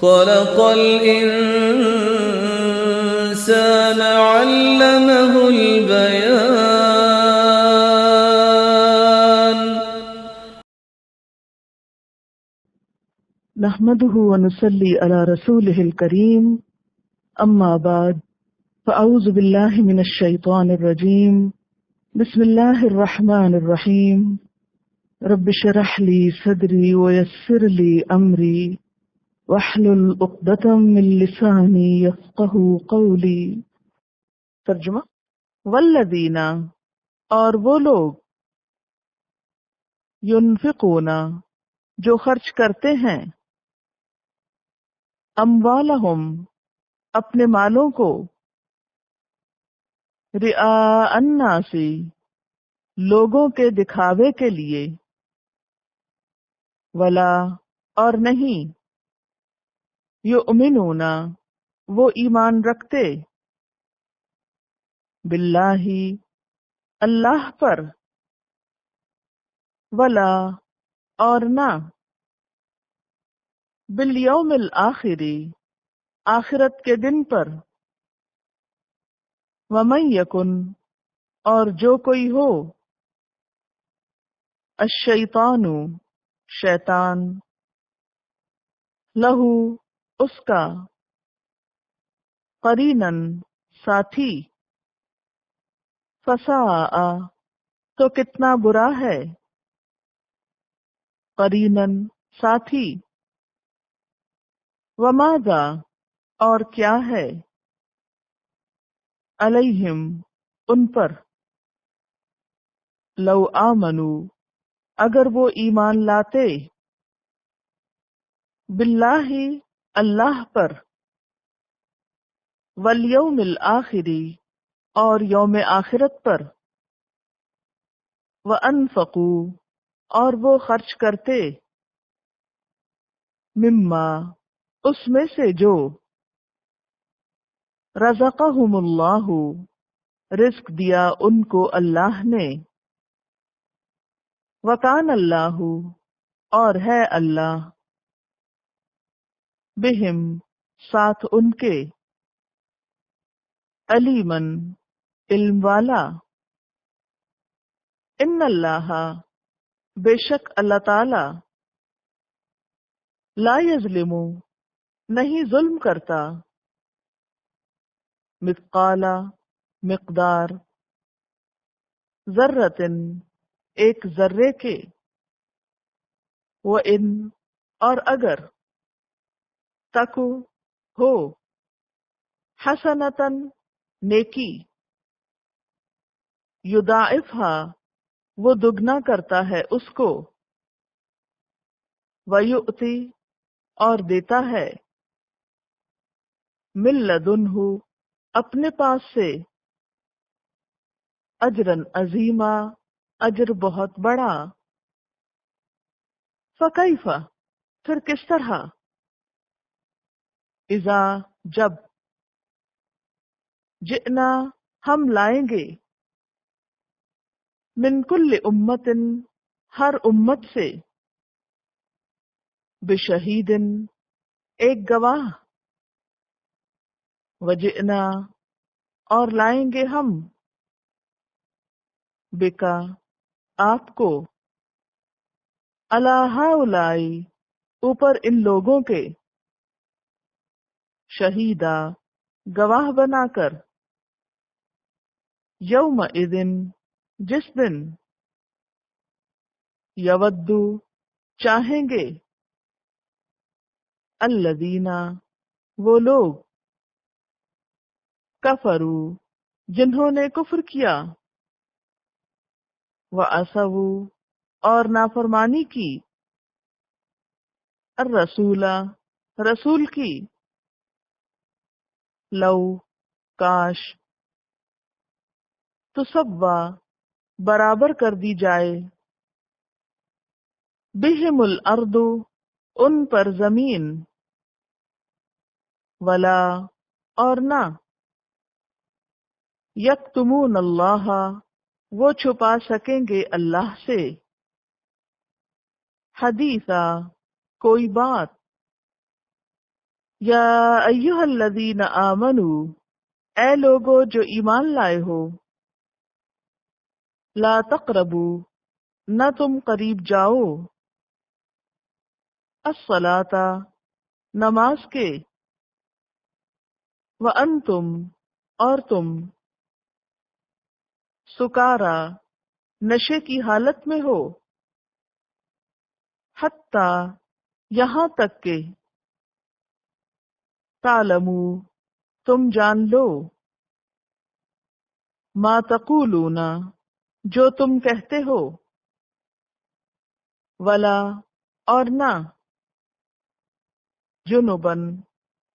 خلق الإنسان علمه البيان نحمده ونصلي على رسوله الكريم أما بعد فأعوذ بالله من الشيطان الرجيم بسم الله الرحمن الرحيم رب اشرح لي صدري ويسر لي أمري واحلل عقدة من لساني يفقهوا قولي۔ ترجمہ، والذین، اور وہ لوگ، ينفقون، جو خرچ کرتے ہیں، اموالہم، اپنے مالوں کو، رعاء الناس، لوگوں کے دکھاوے کے لیے، ولا، اور نہیں، یؤمنون، وہ ایمان رکھتے، باللہ، اللہ پر، ولا، اور نہ، بالیوم الآخر، آخرت کے دن پر، ومن یکن، اور جو کوئی ہو، الشیطان، شیطان، لہو، اس کا، قرینن، ساتھی، فساء، تو کتنا برا ہے، قرینن، ساتھی، وماذا، اور کیا ہے، علیہم، ان پر، لو آمنو، اگر وہ ایمان لاتے، باللہ، اللہ پر، والیوم الآخر، اور یوم آخرت پر، وانفقوا، اور وہ خرچ کرتے، مما، اس میں سے جو، رزقہم اللہ، رزق دیا ان کو اللہ نے، وکان اللہ، اور ہے اللہ، بہم، ساتھ ان کے، علیمن، علم والا، ان اللہ، بے شک اللہ تعالی، لا یظلم، نہیں ظلم کرتا، مثقال، مقدار، ذرۃ، ایک ذرے کے، وَإِن، اور اگر، تک، ہو، حسنۃ، نیکی، یضاعفھا، وہ دگنا کرتا ہے اس کو، ویؤتی، اور دیتا ہے، من لدنہ، اپنے پاس سے، اجرا عظیما، اجر بہت بڑا، فکیف، پھر کس طرح، اذا، جب، جئنا، ہم لائیں گے، من کل امت، ہر امت سے، بشہید، ایک گواہ، وجئنا، اور لائیں گے ہم، بکا، آپ کو، علی ہؤلاء، اوپر ان لوگوں کے، شہیدا، گواہ بنا کر، یومئذ، جس دن، یودو، چاہیں گے، الذین، وہ لوگ، کفروا، جنہوں نے کفر کیا، وعصوا، اور نافرمانی کی، الرسول، رسول کی، لو، کاش، تسوا، برابر کر دی جائے، بہم الارض، ان پر زمین، ولا، اور نہ، یکتمون اللہ، وہ چھپا سکیں گے اللہ سے، حدیثا، کوئی بات، یا ایھا الذین آمنو، اے لوگو جو ایمان لائے ہو، لا تقربو، نہ تم قریب جاؤ، الصلاۃ، نماز کے، وانتم، اور تم، سکارا، نشے کی حالت میں ہو، حتی، یہاں تک کہ، تعلمو، تم جان لو، ما تقولون، جو تم کہتے ہو، ولا، اور نہ، جنبن،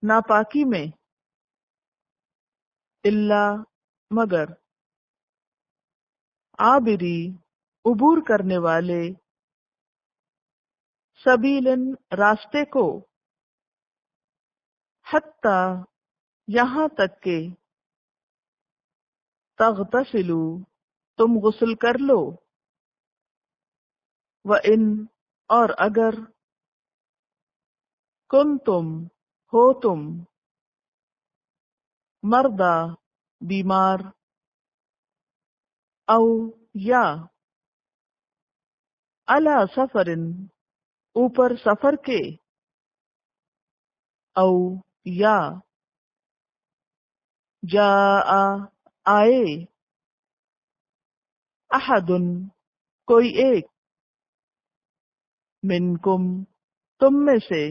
ناپاکی میں، الا، مگر، عابری، عبور کرنے والے، سبیلن، راستے کو، حتی، یہاں تک کہ، تغتسلوا، تم غسل کر لو، وَإِن، اور اگر، کنتم، ہو تم، مردہ، بیمار، او، یا، علی سفرن، اوپر سفر کے، او، یا، جاء، آئے، احدن، کوئی ایک، منکم، تم میں سے،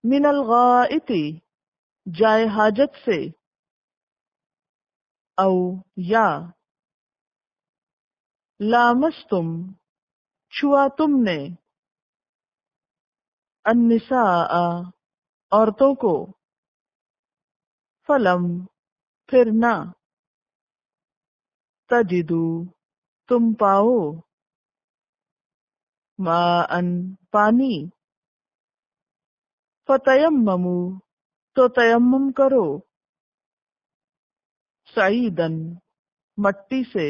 من الغائط، جائے حاجت سے، او، یا، لامستم، چھوا تم نے، النساء، عورتوں کو، فلم، پھر نہ، تجدو، تم پاؤ، ماء، پانی، فتیممو، تو تیمم کرو، سعیدن، مٹی سے،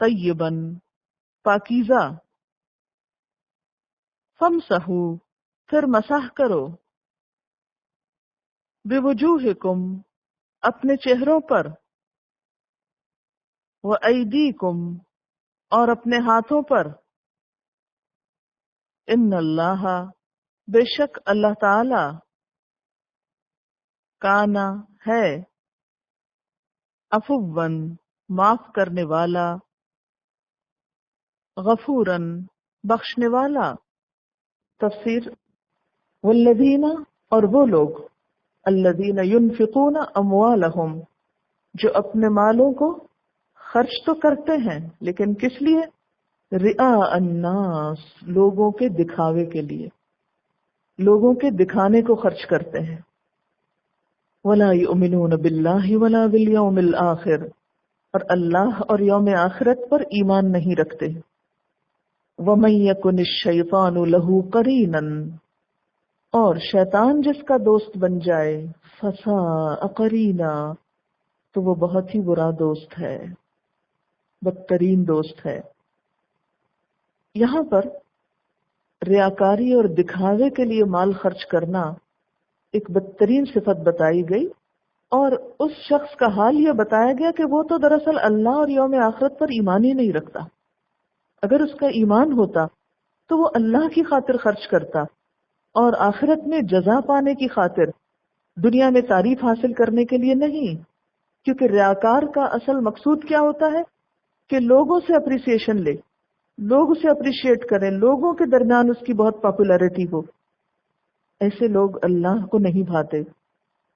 طیبن، پاکیزہ، فامسحو، پھر مسح کرو، بوجوہکم، اپنے چہروں پر، وایدیکم، اور اپنے ہاتھوں پر، ان اللہ، بے شک اللہ تعالی، کانا، ہے، عفواً، معاف کرنے والا، غفوراً، بخشنے والا۔ تفسیر، والذین، اور وہ لوگ، الذین ینفقون اموالہم، جو اپنے مالوں کو خرچ تو کرتے ہیں لیکن کس لیے؟ رئاء الناس، لوگوں کے دکھاوے کے لیے، لوگوں کے دکھانے کو خرچ کرتے ہیں، ولا یؤمنون باللہ ولا بالیوم الآخر، اور اللہ اور یوم آخرت پر ایمان نہیں رکھتے، ومن یکن الشیطان لہ قرینا، اور شیطان جس کا دوست بن جائے، فساء قرینا، تو وہ بہت ہی برا دوست ہے، بدترین دوست ہے۔ یہاں پر ریاکاری اور دکھاوے کے لیے مال خرچ کرنا ایک بدترین صفت بتائی گئی، اور اس شخص کا حال یہ بتایا گیا کہ وہ تو دراصل اللہ اور یوم آخرت پر ایمان ہی نہیں رکھتا۔ اگر اس کا ایمان ہوتا تو وہ اللہ کی خاطر خرچ کرتا، اور آخرت میں جزا پانے کی خاطر، دنیا میں تعریف حاصل کرنے کے لیے نہیں، کیونکہ ریاکار کا اصل مقصود کیا ہوتا ہے کہ لوگوں سے اپریسیشن لے، لوگ اسے اپریشیٹ کریں، لوگوں کے درمیان اس کی بہت پاپولیرٹی ہو۔ ایسے لوگ اللہ کو نہیں بھاتے۔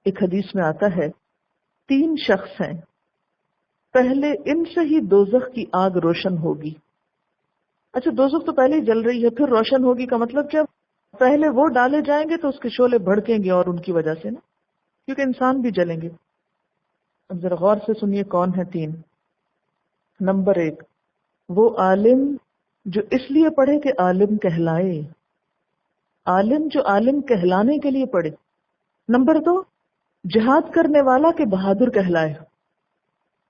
ایک حدیث میں آتا ہے 3 شخص ہیں، پہلے ان سے ہی دوزخ کی آگ روشن ہوگی۔ اچھا، دوزخ تو پہلے ہی جل رہی ہے، پھر روشن ہوگی کا مطلب جب پہلے وہ ڈالے جائیں گے تو اس کے شعلے بھڑکیں گے، اور ان کی وجہ سے نا، کیونکہ انسان بھی جلیں گے۔ اب ذرا غور سے سنیے کون ہے 3۔ نمبر 1، وہ عالم جو اس لیے پڑھے کہ عالم کہلائے، عالم جو عالم کہلانے کے لیے پڑھے۔ نمبر 2، جہاد کرنے والا کہ بہادر کہلائے،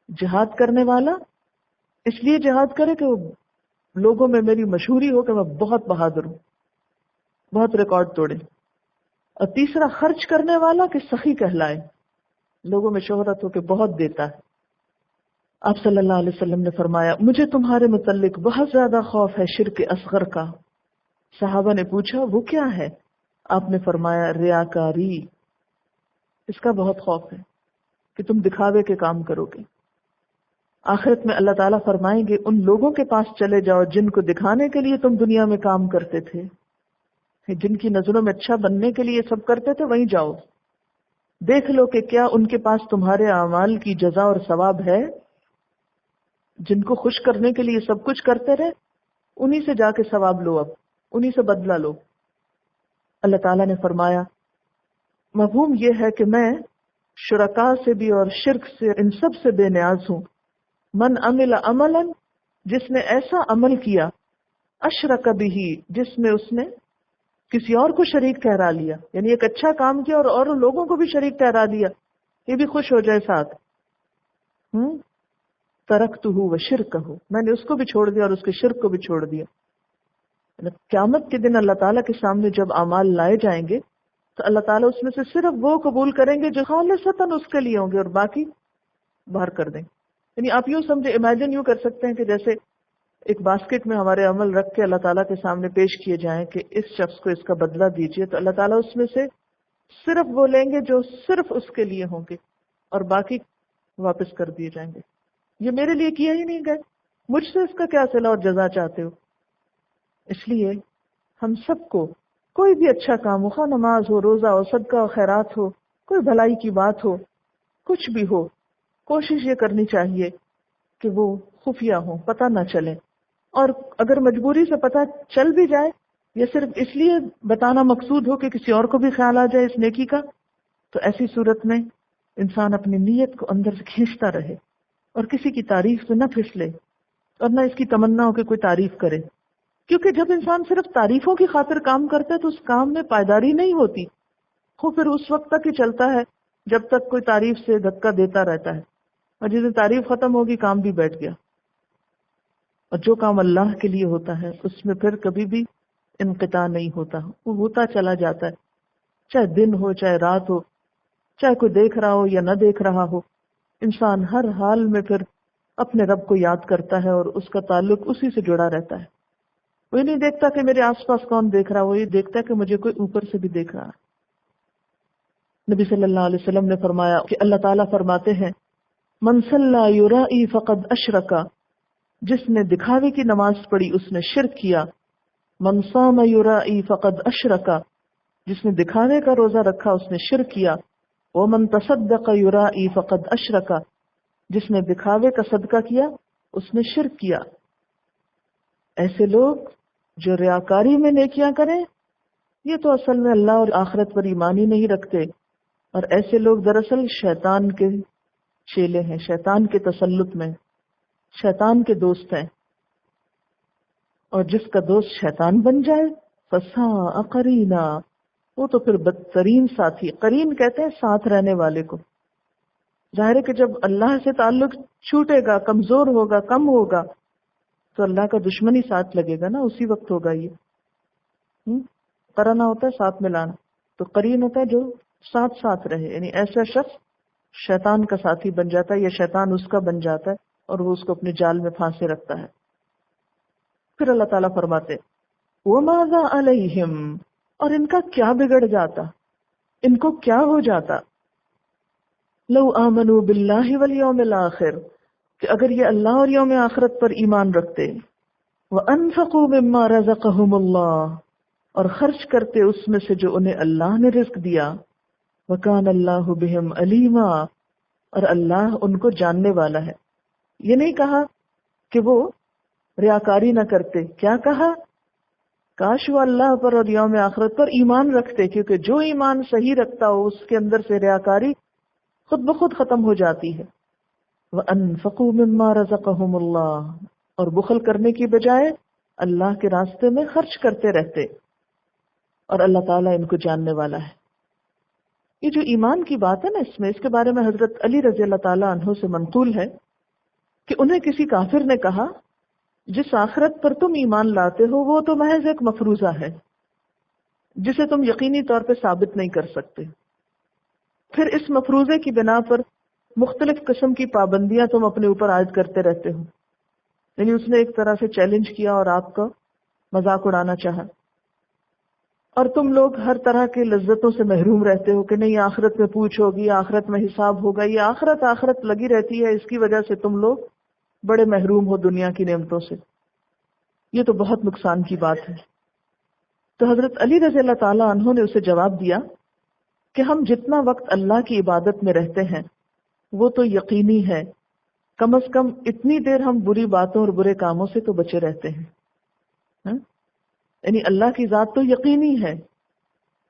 جہاد کرنے والا اس لیے جہاد کرے کہ وہ لوگوں میں میری مشہوری ہو کہ میں بہت بہادر ہوں۔ بہت ریکارڈ توڑے. اور تیسرا خرچ کرنے والا کہ سخی کہلائے، لوگوں میں شہرت ہو کہ بہت دیتا ہے. آپ صلی اللہ علیہ وسلم نے فرمایا مجھے تمہارے متعلق بہت زیادہ خوف ہے شرک اصغر کا. صحابہ نے پوچھا وہ کیا ہے؟ آپ نے فرمایا ریاکاری. اس کا بہت خوف ہے کہ تم دکھاوے کے کام کرو گے. آخرت میں اللہ تعالیٰ فرمائیں گے ان لوگوں کے پاس چلے جاؤ جن کو دکھانے کے لیے تم دنیا میں کام کرتے تھے، جن کی نظروں میں اچھا بننے کے لیے سب کرتے تھے، وہیں جاؤ، دیکھ لو کہ کیا ان کے پاس تمہارے اعمال کی جزا اور ثواب ہے. جن کو خوش کرنے کے لیے سب کچھ کرتے رہے، انہی سے جا کے ثواب لو، اب انہی سے بدلہ لو. اللہ تعالیٰ نے فرمایا مفہوم یہ ہے کہ میں شرکاء سے بھی اور شرک سے ان سب سے بے نیاز ہوں. من عمل عملا، جس نے ایسا عمل کیا، اشرک بہ، جس میں اس نے کسی اور کو شریک ٹھہرا لیا، یعنی ایک اچھا کام کیا اور لوگوں کو بھی شریک ٹھہرا دیا، یہ بھی خوش ہو جائے ساتھ. ترکتہ وشرکہ، میں نے اس کو بھی چھوڑ دیا اور اس کے شرک کو بھی چھوڑ دیا. قیامت کے دن اللہ تعالیٰ کے سامنے جب اعمال لائے جائیں گے تو اللہ تعالیٰ اس میں سے صرف وہ قبول کریں گے جو خالصتاً اس کے لیے ہوں گے اور باقی باہر کر دیں. یعنی آپ یوں سمجھے، امیجن یوں کر سکتے ہیں کہ جیسے ایک باسکٹ میں ہمارے عمل رکھ کے اللہ تعالیٰ کے سامنے پیش کیے جائیں کہ اس شخص کو اس کا بدلہ دیجیے، تو اللہ تعالیٰ اس میں سے صرف وہ لیں گے جو صرف اس کے لیے ہوں گے اور باقی واپس کر دیے جائیں گے. یہ میرے لیے کیا ہی نہیں گئے، مجھ سے اس کا کیا صلہ اور جزا چاہتے ہو؟ اس لیے ہم سب کو کوئی بھی اچھا کام ہو، خواہ نماز ہو، روزہ ہو، صدقہ و خیرات ہو، کوئی بھلائی کی بات ہو، کچھ بھی ہو، کوشش یہ کرنی چاہیے کہ وہ خفیہ ہو، پتہ نہ چلے. اور اگر مجبوری سے پتہ چل بھی جائے یا صرف اس لیے بتانا مقصود ہو کہ کسی اور کو بھی خیال آ جائے اس نیکی کا، تو ایسی صورت میں انسان اپنی نیت کو اندر سے کھینچتا رہے اور کسی کی تعریف سے نہ پھسلے اور نہ اس کی تمنا ہو کہ کوئی تعریف کرے. کیونکہ جب انسان صرف تعریفوں کی خاطر کام کرتا ہے تو اس کام میں پائیداری نہیں ہوتی، وہ پھر اس وقت تک ہی چلتا ہے جب تک کوئی تعریف سے دھکا دیتا رہتا ہے، اور جس دن تعریف ختم ہوگی کام بھی بیٹھ گیا. اور جو کام اللہ کے لیے ہوتا ہے اس میں پھر کبھی بھی انقطاع نہیں ہوتا، وہ ہوتا چلا جاتا ہے، چاہے دن ہو چاہے رات ہو، چاہے کوئی دیکھ رہا ہو یا نہ دیکھ رہا ہو. انسان ہر حال میں پھر اپنے رب کو یاد کرتا ہے اور اس کا تعلق اسی سے جڑا رہتا ہے. وہ نہیں دیکھتا کہ میرے آس پاس کون دیکھ رہا، وہ یہ دیکھتا ہے کہ مجھے کوئی اوپر سے بھی دیکھ رہا. نبی صلی اللہ علیہ وسلم نے فرمایا کہ اللہ تعالیٰ فرماتے ہیں من صلی یرائی فقد اشرکا، جس نے دکھاوے کی نماز پڑھی اس نے شرک کیا. من صام یرائی فقد اشرکا، جس نے دکھاوے کا روزہ رکھا اس نے شرک کیا. ومن تصدق یرائی فقد اشرکا، جس نے دکھاوے کا صدقہ کیا اس نے شرک کیا. ایسے لوگ جو ریاکاری میں نیکیاں کریں یہ تو اصل میں اللہ اور آخرت پر ایمان ہی نہیں رکھتے، اور ایسے لوگ دراصل شیطان کے چیلے ہیں، شیطان کے تسلط میں، شیطان کے دوست ہیں. اور جس کا دوست شیطان بن جائے فساء قرینا، وہ تو پھر بدترین ساتھی. قرین کہتے ہیں ساتھ رہنے والے کو. ظاہر ہے کہ جب اللہ سے تعلق چھوٹے گا، کمزور ہوگا، کم ہوگا، تو اللہ کا دشمن ہی ساتھ لگے گا نا، اسی وقت ہوگا. یہ قرنا ہوتا ہے ساتھ ملانا، تو قرین ہوتا ہے جو ساتھ ساتھ رہے، یعنی ایسا شخص شیطان کا ساتھی بن جاتا ہے یا شیطان اس کا بن جاتا ہے اور وہ اس کو اپنے جال میں پھانسے رکھتا ہے. پھر اللہ تعالیٰ فرماتے وَمَاذَا عَلَيْهِمْ، اور ان کا کیا بگڑ جاتا، ان کو کیا ہو جاتا. لَوْ آمَنُوا بِاللَّهِ وَالْيَوْمِ الْآخِرِ، کہ اگر یہ اللہ اور یوم آخرت پر ایمان رکھتے. وَأَنفَقُوا مِمَّا رَزَقَهُمُ اللَّهُ، اور خرچ کرتے اس میں سے جو انہیں اللہ نے رزق دیا. وَكَانَ اللَّهُ بِهِمْ عَلِيمًا، اور اللہ ان کو جاننے والا ہے. یہ نہیں کہا کہ وہ ریاکاری نہ کرتے، کیا کہا؟ کاش وہ اللہ پر اور یوم آخرت پر ایمان رکھتے، کیونکہ جو ایمان صحیح رکھتا ہو اس کے اندر سے ریاکاری خود بخود ختم ہو جاتی ہے. وَأَنفَقُوا مِمَّا رَزَقَهُمُ اللَّهُ، اور بخل کرنے کی بجائے اللہ کے راستے میں خرچ کرتے رہتے، اور اللہ تعالیٰ ان کو جاننے والا ہے. یہ جو ایمان کی بات ہے نا، اس کے بارے میں حضرت علی رضی اللہ تعالیٰ عنہ سے منقول ہے کہ انہیں کسی کافر نے کہا جس آخرت پر تم ایمان لاتے ہو وہ تو محض ایک مفروضہ ہے، جسے تم یقینی طور پہ ثابت نہیں کر سکتے. پھر اس مفروضے کی بنا پر مختلف قسم کی پابندیاں تم اپنے اوپر عائد کرتے رہتے ہو. یعنی اس نے ایک طرح سے چیلنج کیا اور آپ کا مذاق اڑانا چاہا. اور تم لوگ ہر طرح کے لذتوں سے محروم رہتے ہو کہ نہیں آخرت میں پوچھ ہوگی، آخرت میں حساب ہوگا. یہ آخرت لگی رہتی ہے، اس کی وجہ سے تم لوگ بڑے محروم ہو دنیا کی نعمتوں سے. یہ تو بہت نقصان کی بات ہے. تو حضرت علی رضی اللہ تعالیٰ عنہ نے اسے جواب دیا کہ ہم جتنا وقت اللہ کی عبادت میں رہتے ہیں وہ تو یقینی ہے، کم از کم اتنی دیر ہم بری باتوں اور برے کاموں سے تو بچے رہتے ہیں. یعنی اللہ کی ذات تو یقینی ہے،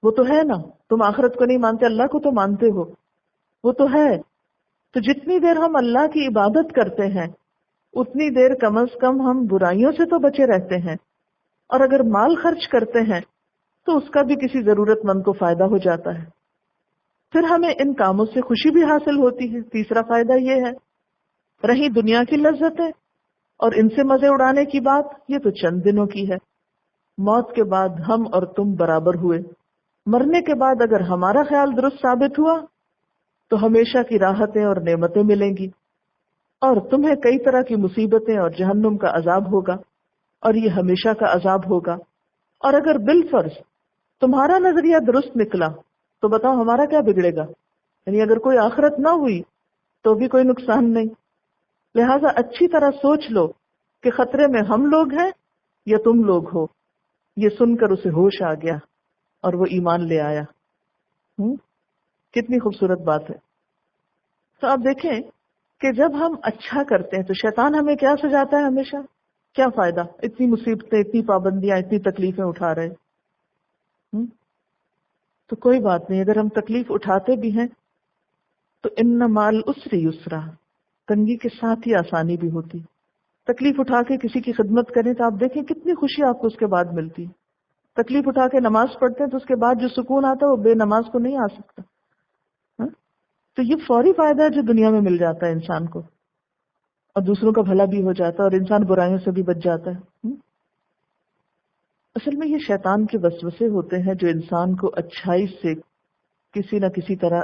وہ تو ہے نا. تم آخرت کو نہیں مانتے، اللہ کو تو مانتے ہو، وہ تو ہے. تو جتنی دیر ہم اللہ کی عبادت کرتے ہیں اتنی دیر کم از کم ہم برائیوں سے تو بچے رہتے ہیں. اور اگر مال خرچ کرتے ہیں تو اس کا بھی کسی ضرورت مند کو فائدہ ہو جاتا ہے. پھر ہمیں ان کاموں سے خوشی بھی حاصل ہوتی ہے. تیسرا فائدہ یہ ہے. رہی دنیا کی لذتیں اور ان سے مزے اڑانے کی بات، یہ تو چند دنوں کی ہے. موت کے بعد ہم اور تم برابر ہوئے. مرنے کے بعد اگر ہمارا خیال درست ثابت ہوا تو ہمیشہ کی راحتیں اور نعمتیں ملیں گی، اور تمہیں کئی طرح کی مصیبتیں اور جہنم کا عذاب ہوگا، اور یہ ہمیشہ کا عذاب ہوگا. اور اگر بالفرض تمہارا نظریہ درست نکلا تو بتاؤ ہمارا کیا بگڑے گا؟ یعنی اگر کوئی آخرت نہ ہوئی تو بھی کوئی نقصان نہیں. لہٰذا اچھی طرح سوچ لو کہ خطرے میں ہم لوگ ہیں یا تم لوگ ہو. یہ سن کر اسے ہوش آ گیا اور وہ ایمان لے آیا. کتنی خوبصورت بات ہے. تو آپ دیکھیں کہ جب ہم اچھا کرتے ہیں تو شیطان ہمیں کیا سجاتا ہے ہمیشہ؟ کیا فائدہ؟ اتنی مصیبتیں، اتنی پابندیاں، اتنی تکلیفیں اٹھا رہے. تو کوئی بات نہیں، اگر ہم تکلیف اٹھاتے بھی ہیں تو ان مال العسر یسرا، تنگی کے ساتھ ہی آسانی بھی ہوتی. تکلیف اٹھا کے کسی کی خدمت کریں تو آپ دیکھیں کتنی خوشی آپ کو اس کے بعد ملتی. تکلیف اٹھا کے نماز پڑھتے ہیں تو اس کے بعد جو سکون آتا ہے وہ بے نماز کو نہیں آ سکتا. تو یہ فوری فائدہ ہے جو دنیا میں مل جاتا ہے انسان کو، اور دوسروں کا بھلا بھی ہو جاتا ہے اور انسان برائیوں سے بھی بچ جاتا ہے. اصل میں یہ شیطان کے وسوسے ہوتے ہیں جو انسان کو اچھائی سے کسی نہ کسی طرح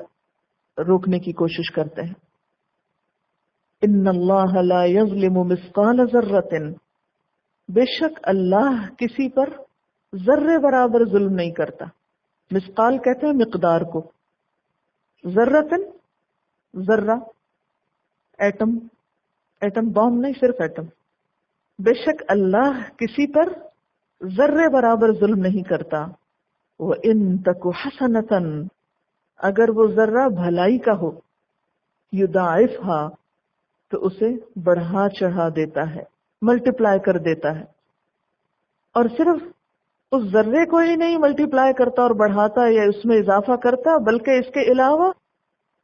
روکنے کی کوشش کرتے ہیں. ان اللہ لا یظلم مثقال ذرۃ، بے شک اللہ کسی پر ذرے برابر ظلم نہیں کرتا. مثقال کہتے ہیں مقدار کو، ذرۃ ذرہ، ایٹم، ایٹم بام نہیں، صرف ایٹم. بے شک اللہ کسی پر ذرے برابر ظلم نہیں کرتا. وَإِن تَكُ حَسَنَةً، اگر وہ ذرہ بھلائی کا ہو، یضاعفها، تو اسے بڑھا چڑھا دیتا ہے، ملٹیپلائی کر دیتا ہے. اور صرف اس ذرے کو ہی نہیں ملٹیپلائی کرتا اور بڑھاتا یا اس میں اضافہ کرتا، بلکہ اس کے علاوہ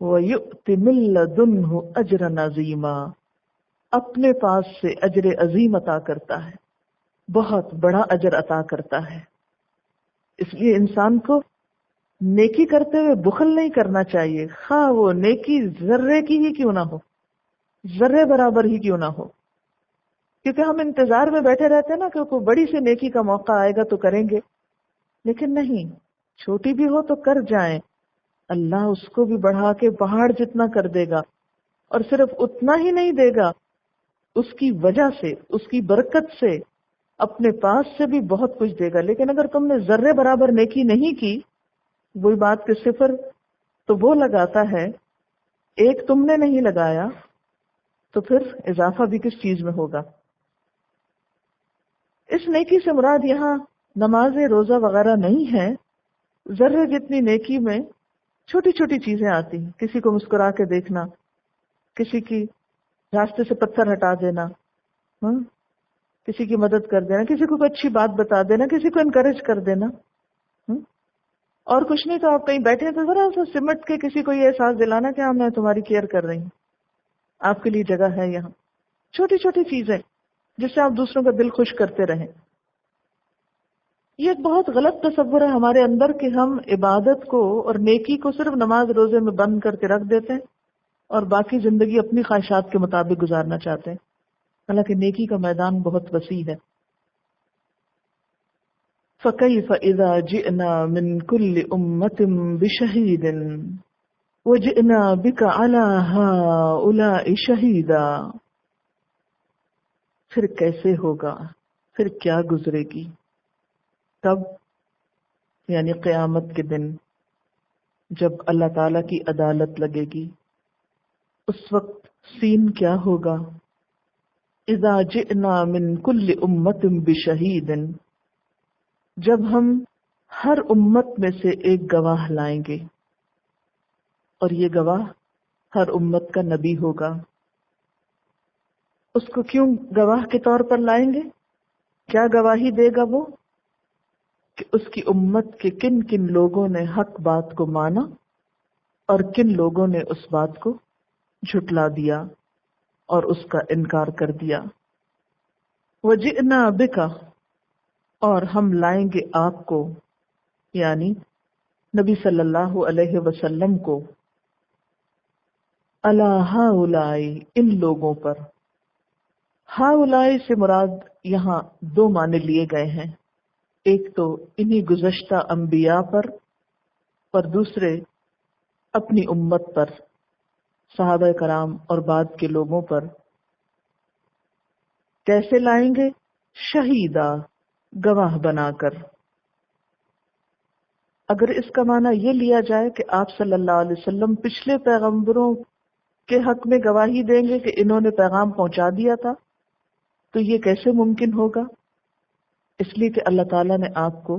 وَيُؤْتِ مِن لَّدُنْهُ أَجْرًا عَظِيمًا، اپنے پاس سے اجر عظیم عطا کرتا ہے، بہت بڑا اجر عطا کرتا ہے. اس لیے انسان کو نیکی کرتے ہوئے بخل نہیں کرنا چاہیے، خواہ وہ نیکی ذرے کی ہی کیوں نہ ہو، ذرے برابر ہی کیوں نہ ہو. کیونکہ ہم انتظار میں بیٹھے رہتے ہیں نا کہ کوئی بڑی سی نیکی کا موقع آئے گا تو کریں گے، لیکن نہیں، چھوٹی بھی ہو تو کر جائیں، اللہ اس کو بھی بڑھا کے پہاڑ جتنا کر دے گا. اور صرف اتنا ہی نہیں دے گا، اس کی وجہ سے، اس کی برکت سے اپنے پاس سے بھی بہت کچھ دے گا. لیکن اگر تم نے ذرے برابر نیکی نہیں کی، وہی بات کہ صفر تو وہ لگاتا ہے، ایک تم نے نہیں لگایا، تو پھر اضافہ بھی کس چیز میں ہوگا. اس نیکی سے مراد یہاں نماز روزہ وغیرہ نہیں ہے. ذرے جتنی نیکی میں چھوٹی چھوٹی چیزیں آتی ہیں. کسی کو مسکرا کے دیکھنا، کسی کی راستے سے پتھر ہٹا دینا، کسی کی مدد کر دینا، کسی کو کوئی اچھی بات بتا دینا، کسی کو انکریج کر دینا. اور کچھ نہیں تو آپ کہیں بیٹھے تو ذرا سا سمٹ کے کسی کو یہ احساس دلانا کہ ہاں میں تمہاری کیئر کر رہی ہوں، آپ کے لیے جگہ ہے یہاں. چھوٹی چھوٹی چیزیں جس سے آپ دوسروں کا دل خوش کرتے رہیں. یہ ایک بہت غلط تصور ہے ہمارے اندر کہ ہم عبادت کو اور نیکی کو صرف نماز روزے میں بند کر کے رکھ دیتے ہیں اور باقی زندگی اپنی خواہشات کے مطابق گزارنا چاہتے ہیں، حالانکہ نیکی کا میدان بہت وسیع ہے. فَكَيْفَ إِذَا جِئْنَا مِنْ كُلِّ أُمَّةٍ بِشَهِيدٍ وَجِئْنَا بِكَ عَلَى هَؤُلَاءِ شَهِيدًا. پھر کیسے ہوگا، پھر کیا گزرے گی؟ کب؟ یعنی قیامت کے دن، جب اللہ تعالی کی عدالت لگے گی، اس وقت سین کیا ہوگا؟ اذا جئنا من کل امت بشہید، جب ہم ہر امت میں سے ایک گواہ لائیں گے، اور یہ گواہ ہر امت کا نبی ہوگا. اس کو کیوں گواہ کے طور پر لائیں گے؟ کیا گواہی دے گا وہ؟ کہ اس کی امت کے کن کن لوگوں نے حق بات کو مانا اور کن لوگوں نے اس بات کو جھٹلا دیا اور اس کا انکار کر دیا. وَجِئْنَا بِكَ، اور ہم لائیں گے آپ کو، یعنی نبی صلی اللہ علیہ وسلم کو، عَلَىٰ هَؤُلَاءِ، ان لوگوں پر. ہؤلاء سے مراد یہاں دو معنی لیے گئے ہیں، ایک تو انہی گزشتہ انبیاء پر اور دوسرے اپنی امت پر، صحابہ کرام اور بعد کے لوگوں پر. کیسے لائیں گے؟ شہیدہ، گواہ بنا کر. اگر اس کا معنی یہ لیا جائے کہ آپ صلی اللہ علیہ وسلم پچھلے پیغمبروں کے حق میں گواہی دیں گے کہ انہوں نے پیغام پہنچا دیا تھا، تو یہ کیسے ممکن ہوگا؟ اس لیے کہ اللہ تعالیٰ نے آپ کو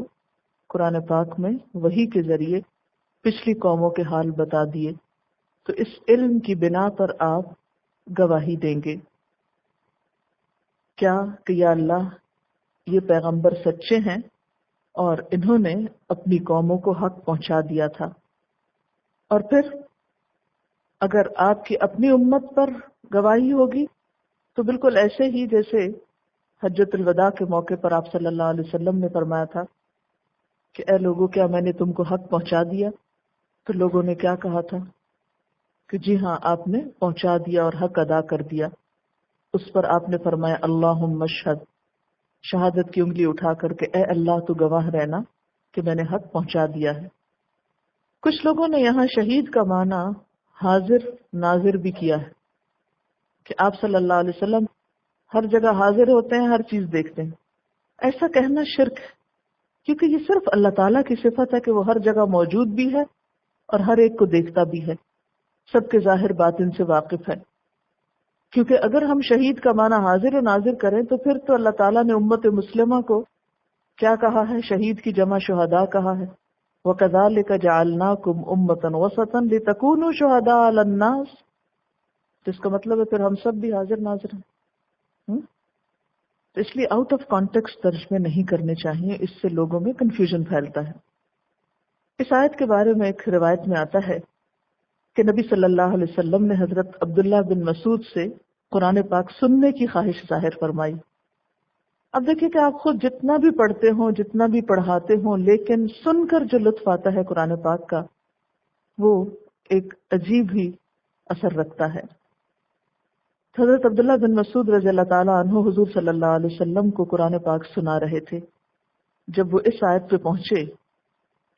قرآن پاک میں وحی کے ذریعے پچھلی قوموں کے حال بتا دیے، تو اس علم کی بنا پر آپ گواہی دیں گے. کیا کہ یا اللہ یہ پیغمبر سچے ہیں اور انہوں نے اپنی قوموں کو حق پہنچا دیا تھا. اور پھر اگر آپ کی اپنی امت پر گواہی ہوگی تو بالکل ایسے ہی جیسے حجۃ الوداع کے موقع پر آپ صلی اللہ علیہ وسلم نے فرمایا تھا کہ اے لوگوں، کیا میں نے تم کو حق پہنچا دیا؟ تو لوگوں نے کیا کہا تھا کہ جی ہاں، آپ نے پہنچا دیا اور حق ادا کر دیا. اس پر آپ نے فرمایا اللہم اشہد، شہادت کی انگلی اٹھا کر کے اے اللہ تو گواہ رہنا کہ میں نے حق پہنچا دیا ہے. کچھ لوگوں نے یہاں شہید کا معنی حاضر ناظر بھی کیا ہے کہ آپ صلی اللہ علیہ وسلم ہر جگہ حاضر ہوتے ہیں، ہر چیز دیکھتے ہیں. ایسا کہنا شرک ہے، کیونکہ یہ صرف اللہ تعالیٰ کی صفت ہے کہ وہ ہر جگہ موجود بھی ہے اور ہر ایک کو دیکھتا بھی ہے، سب کے ظاہر باطن سے واقف ہے. کیونکہ اگر ہم شہید کا معنی حاضر و ناظر کریں تو پھر تو اللہ تعالیٰ نے امت مسلمہ کو کیا کہا ہے؟ شہید کی جمع شہداء کہا ہے. وَكَذَلِكَ جَعَلْنَاكُمْ أُمَّةً وَسَطًا لِتَكُونُوا شُهَدَاءَ عَلَى النَّاسِ. تو اس کا مطلب ہے پھر ہم سب بھی حاضر ناظر ہیں. تو اس لیے آؤٹ آف کانٹیکسٹ ترجمے نہیں کرنے چاہیے، اس سے لوگوں میں کنفیوژن پھیلتا ہے. اس آیت کے بارے میں ایک روایت میں آتا ہے کہ نبی صلی اللہ علیہ وسلم نے حضرت عبداللہ بن مسعود سے قرآن پاک سننے کی خواہش ظاہر فرمائی. اب دیکھیں کہ آپ خود جتنا بھی پڑھتے ہوں، جتنا بھی پڑھاتے ہوں، لیکن سن کر جو لطف آتا ہے قرآن پاک کا، وہ ایک عجیب ہی اثر رکھتا ہے. حضرت عبداللہ بن مسعود رضی اللہ تعالیٰ عنہ حضور صلی اللہ علیہ وسلم کو قرآن پاک سنا رہے تھے. جب وہ اس آیت پہ پہنچے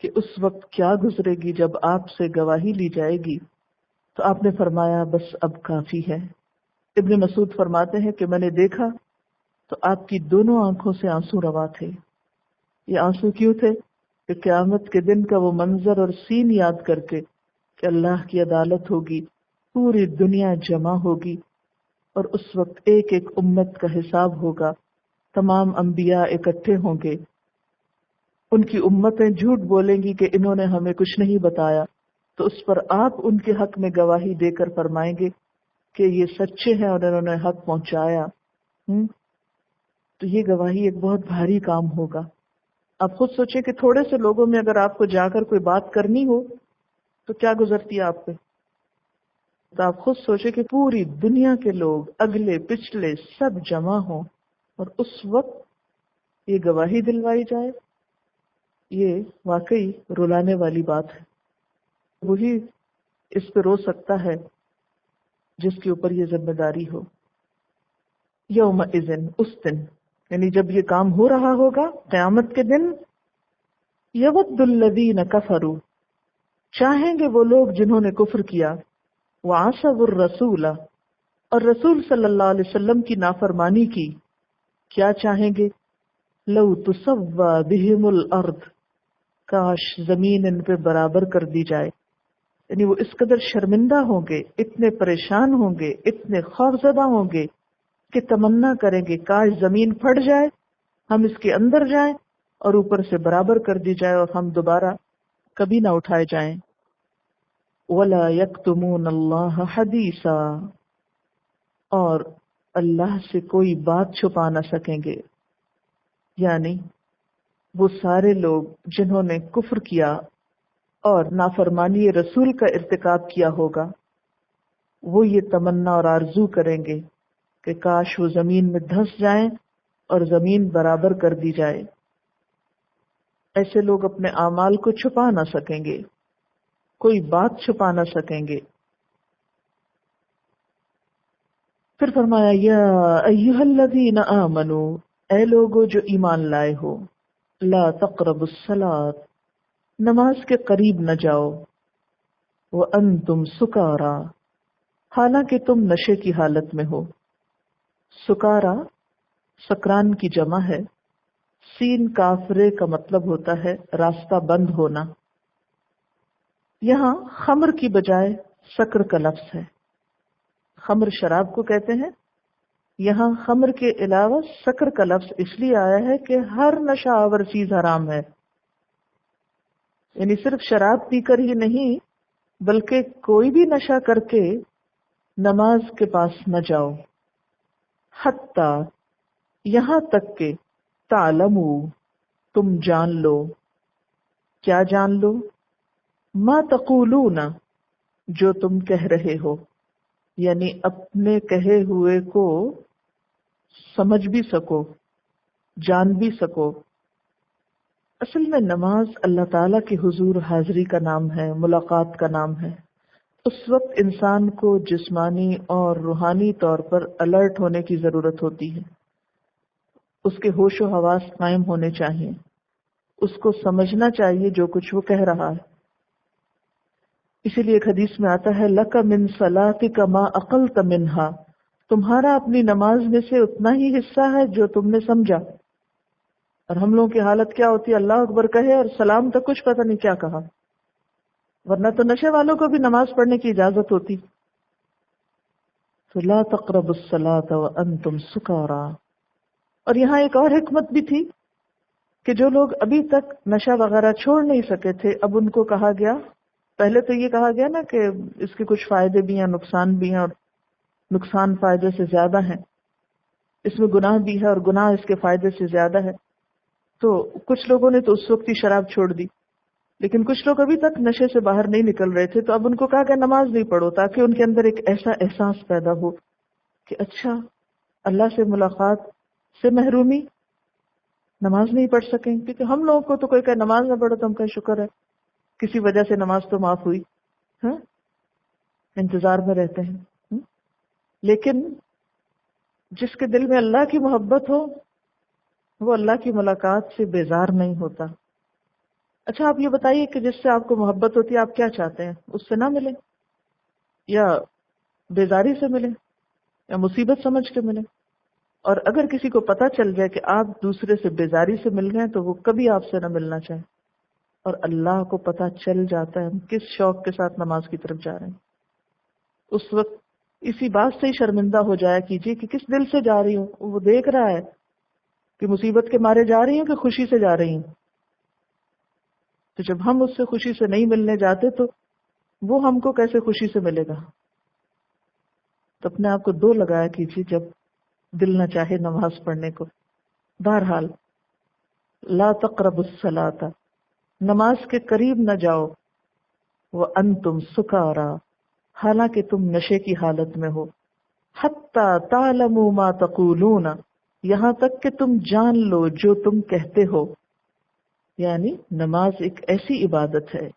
کہ اس وقت کیا گزرے گی جب آپ سے گواہی لی جائے گی، تو آپ نے فرمایا بس اب کافی ہے. ابن مسعود فرماتے ہیں کہ میں نے دیکھا تو آپ کی دونوں آنکھوں سے آنسو روا تھے. یہ آنسو کیوں تھے؟ کہ قیامت کے دن کا وہ منظر اور سین یاد کر کے کہ اللہ کی عدالت ہوگی، پوری دنیا جمع ہوگی اور اس وقت ایک ایک امت کا حساب ہوگا. تمام انبیاء اکٹھے ہوں گے، ان کی امتیں جھوٹ بولیں گی کہ انہوں نے ہمیں کچھ نہیں بتایا، تو اس پر آپ ان کے حق میں گواہی دے کر فرمائیں گے کہ یہ سچے ہیں اور انہوں نے حق پہنچایا. تو یہ گواہی ایک بہت بھاری کام ہوگا. آپ خود سوچیں کہ تھوڑے سے لوگوں میں اگر آپ کو جا کر کوئی بات کرنی ہو تو کیا گزرتی ہے آپ پہ. تو آپ خود سوچیں کہ پوری دنیا کے لوگ اگلے پچھلے سب جمع ہوں اور اس وقت یہ گواہی دلوائی جائے. یہ واقعی رلانے والی بات ہے. وہی اس پہ رو سکتا ہے جس کے اوپر یہ ذمہ داری ہو. یومئذ، اس دن، یعنی جب یہ کام ہو رہا ہوگا قیامت کے دن، یود الذین کفروا، چاہیں گے وہ لوگ جنہوں نے کفر کیا، وعصوا الرسول، اور رسول صلی اللہ علیہ وسلم کی نافرمانی کی، کیا چاہیں گے؟ لو تسوى بہم الارض، کاش زمین ان پہ برابر کر دی جائے. یعنی وہ اس قدر شرمندہ ہوں گے، اتنے پریشان ہوں گے، اتنے خوفزدہ ہوں گے کہ تمنا کریں گے کاش زمین پھٹ جائے، ہم اس کے اندر جائیں اور اوپر سے برابر کر دی جائے اور ہم دوبارہ کبھی نہ اٹھائے جائیں. ولا یکتمون اللہ حدیثا، اور اللہ سے کوئی بات چھپا نہ سکیں گے. یعنی وہ سارے لوگ جنہوں نے کفر کیا اور نافرمانی رسول کا ارتکاب کیا ہوگا، وہ یہ تمنا اور آرزو کریں گے کہ کاش وہ زمین میں دھس جائیں اور زمین برابر کر دی جائے. ایسے لوگ اپنے اعمال کو چھپا نہ سکیں گے، کوئی بات چھپا نہ سکیں گے. پھر فرمایا یا ایھا الذین آمنوا، اے لوگو جو ایمان لائے ہو، لا تقربوا الصلاۃ، نماز کے قریب نہ جاؤ، وانتم سکارا، حالانکہ تم نشے کی حالت میں ہو. سکارا سکران کی جمع ہے، سین کافرے کا مطلب ہوتا ہے راستہ بند ہونا. یہاں خمر کی بجائے سکر کا لفظ ہے. خمر شراب کو کہتے ہیں، یہاں خمر کے علاوہ سکر کا لفظ اس لیے آیا ہے کہ ہر نشہ آور چیز حرام ہے. یعنی صرف شراب پی کر ہی نہیں، بلکہ کوئی بھی نشہ کر کے نماز کے پاس نہ جاؤ. حتی، یہاں تک کہ تعلموا، تم جان لو. کیا جان لو؟ ما تقولون، جو تم کہہ رہے ہو. یعنی اپنے کہے ہوئے کو سمجھ بھی سکو، جان بھی سکو. اصل میں نماز اللہ تعالیٰ کے حضور حاضری کا نام ہے، ملاقات کا نام ہے. اس وقت انسان کو جسمانی اور روحانی طور پر الرٹ ہونے کی ضرورت ہوتی ہے. اس کے ہوش و حواس قائم ہونے چاہیے، اس کو سمجھنا چاہیے جو کچھ وہ کہہ رہا ہے. اسی لیے ایک حدیث میں آتا ہے لک من صلاتک ما عقلت منہا، تمہارا اپنی نماز میں سے اتنا ہی حصہ ہے جو تم نے سمجھا. اور ہم لوگوں کی حالت کیا ہوتی ہے؟ اللہ اکبر کہے اور سلام تک کچھ پتہ نہیں کیا کہا. ورنہ تو نشے والوں کو بھی نماز پڑھنے کی اجازت ہوتی. تو لا تقربوا الصلاۃ وانتم سکارا. اور یہاں ایک اور حکمت بھی تھی کہ جو لوگ ابھی تک نشہ وغیرہ چھوڑ نہیں سکے تھے، اب ان کو کہا گیا، پہلے تو یہ کہا گیا نا کہ اس کے کچھ فائدے بھی ہیں، نقصان بھی ہیں، اور نقصان فائدے سے زیادہ ہیں. اس میں گناہ بھی ہے اور گناہ اس کے فائدے سے زیادہ ہے. تو کچھ لوگوں نے تو اس وقت ہی شراب چھوڑ دی، لیکن کچھ لوگ ابھی تک نشے سے باہر نہیں نکل رہے تھے. تو اب ان کو کہا کہ نماز نہیں پڑھو، تاکہ ان کے اندر ایک ایسا احساس پیدا ہو کہ اچھا، اللہ سے ملاقات سے محرومی، نماز نہیں پڑھ سکیں. کیونکہ ہم لوگوں کو تو کوئی کہ نماز نہ پڑھو تو ہم کہیں شکر ہے کسی وجہ سے نماز تو معاف ہوئی، ہاں، انتظار میں رہتے ہیں. لیکن جس کے دل میں اللہ کی محبت ہو وہ اللہ کی ملاقات سے بیزار نہیں ہوتا. اچھا آپ یہ بتائیے کہ جس سے آپ کو محبت ہوتی ہے آپ کیا چاہتے ہیں؟ اس سے نہ ملے، یا بیزاری سے ملے، یا مصیبت سمجھ کے ملے؟ اور اگر کسی کو پتہ چل جائے کہ آپ دوسرے سے بیزاری سے مل گئے تو وہ کبھی آپ سے نہ ملنا چاہے. اور اللہ کو پتہ چل جاتا ہے ہم کس شوق کے ساتھ نماز کی طرف جا رہے ہیں. اس وقت اسی بات سے ہی شرمندہ ہو جایا کیجیے کہ کس دل سے جا رہی ہوں. وہ دیکھ رہا ہے کہ مصیبت کے مارے جا رہی ہوں کہ خوشی سے جا رہی ہوں. تو جب ہم اس سے خوشی سے نہیں ملنے جاتے تو وہ ہم کو کیسے خوشی سے ملے گا؟ تو اپنے آپ کو دو لگایا کیجیے جب دل نہ چاہے نماز پڑھنے کو. بہرحال لا تقربوا الصلاۃ، نماز کے قریب نہ جاؤ، وانتم سکارا، حالانکہ تم نشے کی حالت میں ہو. حتی تعلموا ما تقولون، یہاں تک کہ تم جان لو جو تم کہتے ہو. یعنی نماز ایک ایسی عبادت ہے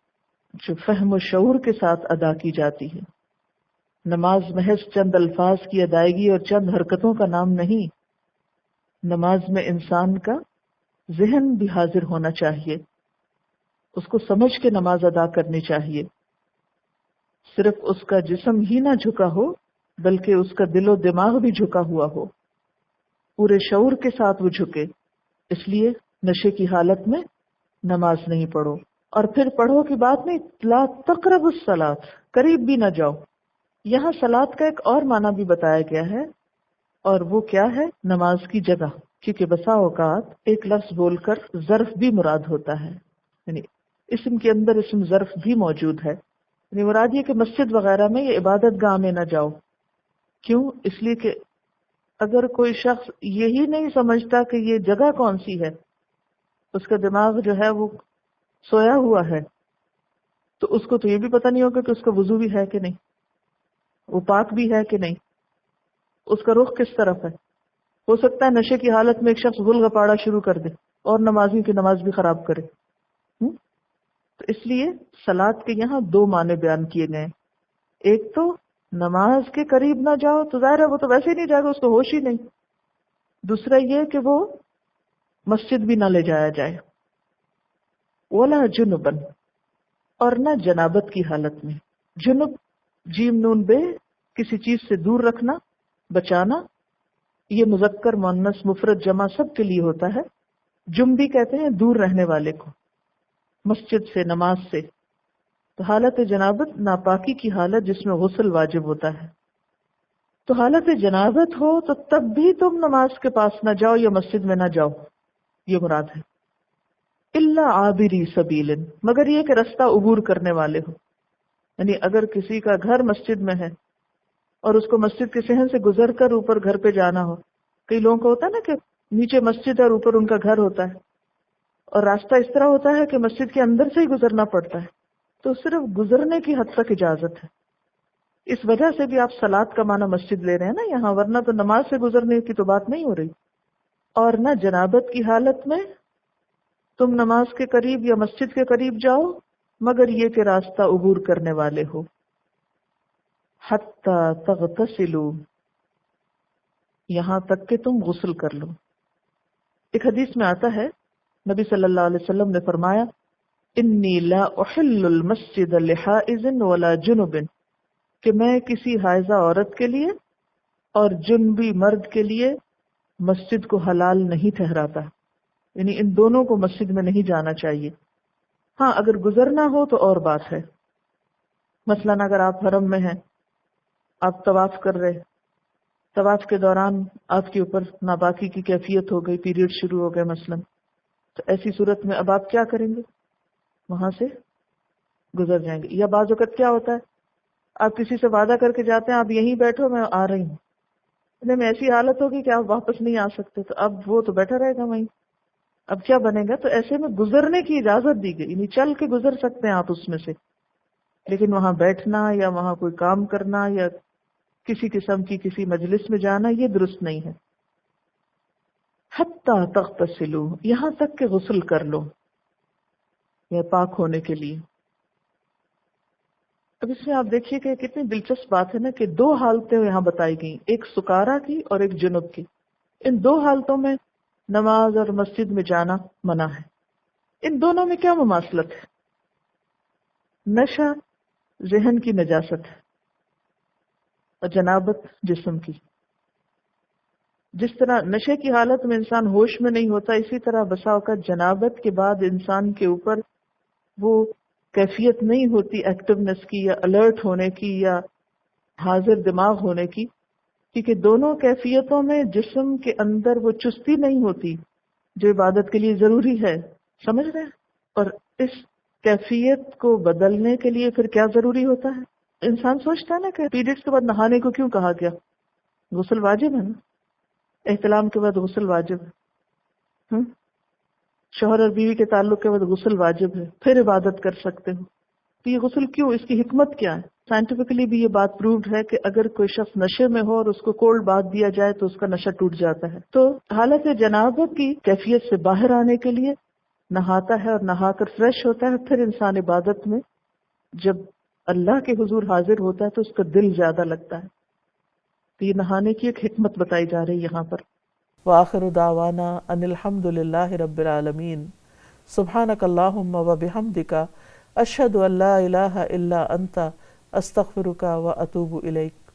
جو فہم و شعور کے ساتھ ادا کی جاتی ہے. نماز محض چند الفاظ کی ادائیگی اور چند حرکتوں کا نام نہیں. نماز میں انسان کا ذہن بھی حاضر ہونا چاہیے. اس کو سمجھ کے نماز ادا کرنی چاہیے. صرف اس کا جسم ہی نہ جھکا ہو بلکہ اس کا دل و دماغ بھی جھکا ہوا ہو، پورے شعور کے ساتھ وہ جھکے. اس لیے نشے کی حالت میں نماز نہیں پڑھو. اور پھر پڑھو کی بات نہیں، لا تقربوا الصلاۃ، قریب بھی نہ جاؤ. یہاں صلاۃ کا ایک اور معنی بھی بتایا گیا ہے، اور وہ کیا ہے؟ نماز کی جگہ. کیونکہ بسا اوقات ایک لفظ بول کر ظرف بھی مراد ہوتا ہے، یعنی اسم کے اندر اسم ظرف بھی موجود ہے. یعنی مراد یہ کہ مسجد وغیرہ میں یا عبادت گاہ میں نہ جاؤ. کیوں؟ اس لیے کہ اگر کوئی شخص یہی نہیں سمجھتا کہ یہ جگہ کون سی ہے، اس کا دماغ جو ہے وہ سویا ہوا ہے، تو اس کو تو یہ بھی پتہ نہیں ہوگا کہ اس کا وضو بھی ہے کہ نہیں، وہ پاک بھی ہے کہ نہیں، اس کا رخ کس طرف ہے. ہو سکتا ہے نشے کی حالت میں ایک شخص غل گپاڑا شروع کر دے اور نمازیوں کی نماز بھی خراب کرے. تو اس لیے صلاۃ کے یہاں دو معنی بیان کیے گئے. ایک تو نماز کے قریب نہ جاؤ، تو ظاہر ہے وہ تو ویسے ہی نہیں جائے گا، اس کو ہوش ہی نہیں. دوسرا یہ کہ وہ مسجد بھی نہ لے جایا جائے. ولا جنبن، اور نہ جنابت کی حالت میں. جنب جیم نون بے، کسی چیز سے دور رکھنا، بچانا. یہ مذکر مؤنث مفرد جمع سب کے لیے ہوتا ہے. جنبی کہتے ہیں دور رہنے والے کو، مسجد سے، نماز سے. تو حالت جنابت ناپاکی کی حالت جس میں غسل واجب ہوتا ہے. تو حالت جنابت ہو تو تب بھی تم نماز کے پاس نہ جاؤ یا مسجد میں نہ جاؤ، یہ مراد ہے. الا عابری سبیل، مگر یہ کہ رستہ عبور کرنے والے ہو. یعنی اگر کسی کا گھر مسجد میں ہے اور اس کو مسجد کے صحن سے گزر کر اوپر گھر پہ جانا ہو، کئی لوگوں کو ہوتا ہے نا کہ نیچے مسجد ہے اور اوپر ان کا گھر ہوتا ہے، اور راستہ اس طرح ہوتا ہے کہ مسجد کے اندر سے ہی گزرنا پڑتا ہے، تو صرف گزرنے کی حد تک اجازت ہے. اس وجہ سے بھی آپ صلاۃ کا معنی مسجد لے رہے ہیں نا یہاں، ورنہ تو نماز سے گزرنے کی تو بات نہیں ہو رہی. اور نہ جنابت کی حالت میں تم نماز کے قریب یا مسجد کے قریب جاؤ مگر یہ کہ راستہ عبور کرنے والے ہو. حتی تغتسلوا، یہاں تک کہ تم غسل کر لو. ایک حدیث میں آتا ہے نبی صلی اللہ علیہ وسلم نے فرمایا انی لا احل المسجد لحائض ولا جنب، کہ میں کسی حائضہ عورت کے لیے اور جنبی مرد کے لیے مسجد کو حلال نہیں ٹھہراتا. یعنی ان دونوں کو مسجد میں نہیں جانا چاہیے. ہاں اگر گزرنا ہو تو اور بات ہے. مثلا اگر آپ حرم میں ہیں، آپ طواف کر رہے، طواف کے دوران آپ کے اوپر ناپاکی کی کیفیت ہو گئی، پیریڈ شروع ہو گئے مثلا، تو ایسی صورت میں اب آپ کیا کریں گے؟ وہاں سے گزر جائیں گے. یا بعض وقت کیا ہوتا ہے، آپ کسی سے وعدہ کر کے جاتے ہیں آپ یہیں بیٹھو میں آ رہی ہوں، اتنے میں ایسی حالت ہوگی کہ آپ واپس نہیں آ سکتے، تو اب وہ تو بیٹھا رہے گا وہیں. اب کیا بنے گا؟ تو ایسے میں گزرنے کی اجازت دی گئی، یعنی چل کے گزر سکتے ہیں آپ اس میں سے، لیکن وہاں بیٹھنا یا وہاں کوئی کام کرنا یا کسی قسم کی کسی مجلس میں جانا یہ درست نہیں ہے. حتی تغتسلوا، یہاں تک کہ غسل کر لو یا پاک ہونے کے لیے. اب اس میں آپ دیکھیے کہ کتنی دلچسپ بات ہے نا کہ دو حالتیں یہاں بتائی گئیں، ایک سکارا کی اور ایک جنب کی. ان دو حالتوں میں نماز اور مسجد میں جانا منع ہے. ان دونوں میں کیا مماثلت ہے؟ نشہ ذہن کی نجاست ہے اور جنابت جسم کی. جس طرح نشے کی حالت میں انسان ہوش میں نہیں ہوتا، اسی طرح بسا اوقات جنابت کے بعد انسان کے اوپر وہ کیفیت نہیں ہوتی ایکٹیونیس کی یا الرٹ ہونے کی یا حاضر دماغ ہونے کی، کیونکہ دونوں کیفیتوں میں جسم کے اندر وہ چستی نہیں ہوتی جو عبادت کے لیے ضروری ہے. سمجھ رہے ہیں؟ اور اس کیفیت کو بدلنے کے لیے پھر کیا ضروری ہوتا ہے؟ انسان سوچتا ہے نا کہ پیریڈز کے بعد نہانے کو کیوں کہا گیا؟ غسل واجب ہے نا، احتلام کے بعد غسل واجب ہے، شوہر اور بیوی کے تعلق کے بعد غسل واجب ہے، پھر عبادت کر سکتے ہو. تو یہ غسل کیوں؟ اس کی حکمت کیا ہے؟ سائنٹیفکلی بھی یہ بات پرووڈ ہے کہ اگر کوئی شخص نشے میں ہو اور اس کو کولڈ بات دیا جائے تو اس کا نشہ ٹوٹ جاتا ہے. تو حالت جنابت کی کیفیت سے باہر آنے کے لیے نہاتا ہے اور نہا کر فریش ہوتا ہے، پھر انسان عبادت میں جب اللہ کے حضور حاضر ہوتا ہے تو اس کا دل زیادہ لگتا ہے. تو یہ نہانے کی ایک حکمت بتائی جا رہی ہے یہاں پر. وآخر دعوانا ان الحمد للہ رب العالمین. سبحانک اللہم و بحمدک اشہد ان لا الہ الا انت استغفرک و اتوب الیک۔